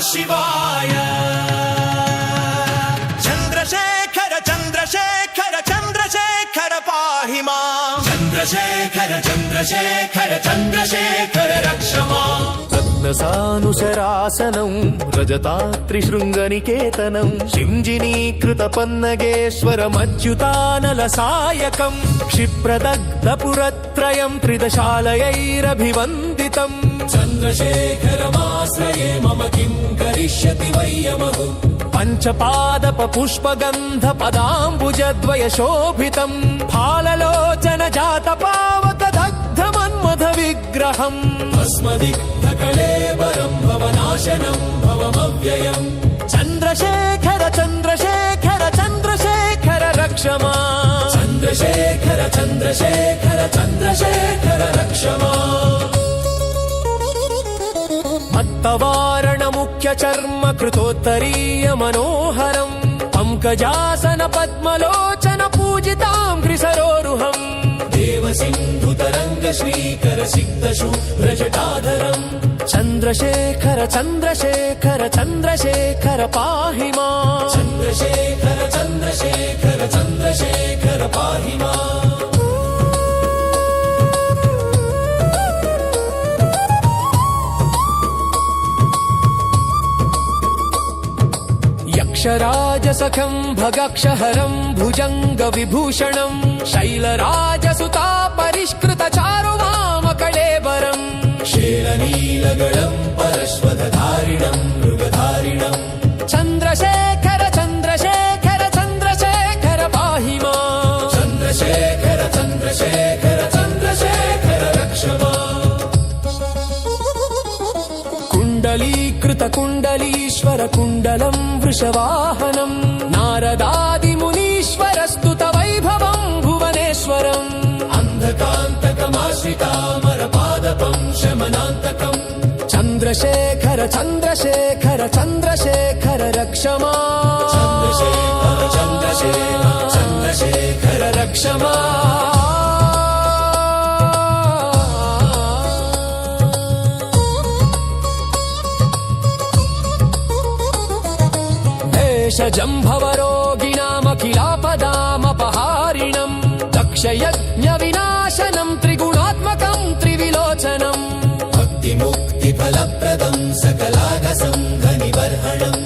शिवाय। चन्द्रशेखर चन्द्रशेखर चन्द्रशेखर पाहि माम्। चन्द्रशेखर चन्द्रशेखर चन्द्रशेखर रक्ष माम्। सानुशरासनं रजतात्रिशृङ्गनिकेतनं शिञ्जिनीकृतपन्नगेश्वरमच्युतानलसायकं क्षिप्रदग्धपुरत्रयं त्रिदशालयैरभिवन्दितं चन्द्रशेखरमाश्रये मम किं करिष्यति वै यमः। पञ्चपादपपुष्पगन्धपदाम्बुजद्वयशोभितं फाललोचनजातपावकदग्धमन्मथविग्रहम् अस्मदिग्धकलेवरं भवनाशनं भवमव्ययम्। चन्द्रशेखर चन्द्रशेखर चन्द्रशेखर रक्ष माम्। चन्द्रशेखर चन्द्रशेखर चन्द्रशेखर रक्ष माम्। मत्तवारणमुख्यचर्म कृतोत्तरीय मनोहरम् पङ्कजासन पद्मलोचन पूजितां घ्रिसरोरुहम् देवसिन्धुतरङ्ग श्रीकर सिक्तशुभ्रजटाधरम्। चन्द्रशेखर चन्द्रशेखर चन्द्रशेखर पाहि माम्। चन्द्रशेखर चन्द्रशेखर चन्द्रशेखर पाहि माम्। यक्षराजसखं भगक्षहरं भुजङ्गविभूषणं शैलराजसुता परिष्कृतचारुवामकळेबरम् शेलनीलगडं परश्वतधारिणं मृगधारिणम्। चन्द्रशेखर चन्द्रशेखर चन्द्रशेखर पाहि माम्। चन्द्रशेखर चन्द्रशेखर चन्द्रशेखर रक्ष माम्। कुण्डलीकृतकुण्डलीश्वर कुण्डलं वृषवाहनं नारदादिमुनीश्वरस्तुत वैभवं भुवनेश्वरम् अन्धकान्तकमाश्रितामरपादपं शमनान्तकम्। चन्द्रशेखर चन्द्रशेखर चन्द्रशेखर रक्ष माम्। चन्द्रशेखर चन्द्रशेखर चन्द्रशेखर रक्ष माम्। जम्भवरोगिणामखिलापदामपहारिणं दक्षयज्ञविनाशनं त्रिगुणात्मकं त्रिविलोचनम् भक्तिमुक्तिफलप्रदं सकलागसङ्घनिबर्हणम्।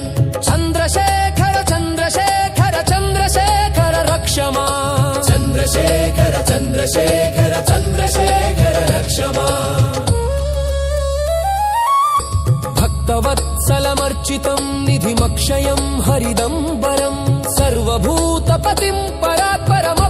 चन्द्रशेखर चन्द्रशेखर चन्द्रशेखर रक्ष माम्। चन्द्रशेखर चन्द्रशेखर चन्द्रशेखर रक्ष माम्। भक्तवत्सलमर्चितं निधिमक्षयं हरिदम्बरं सर्वभूतपतिं परात्परम्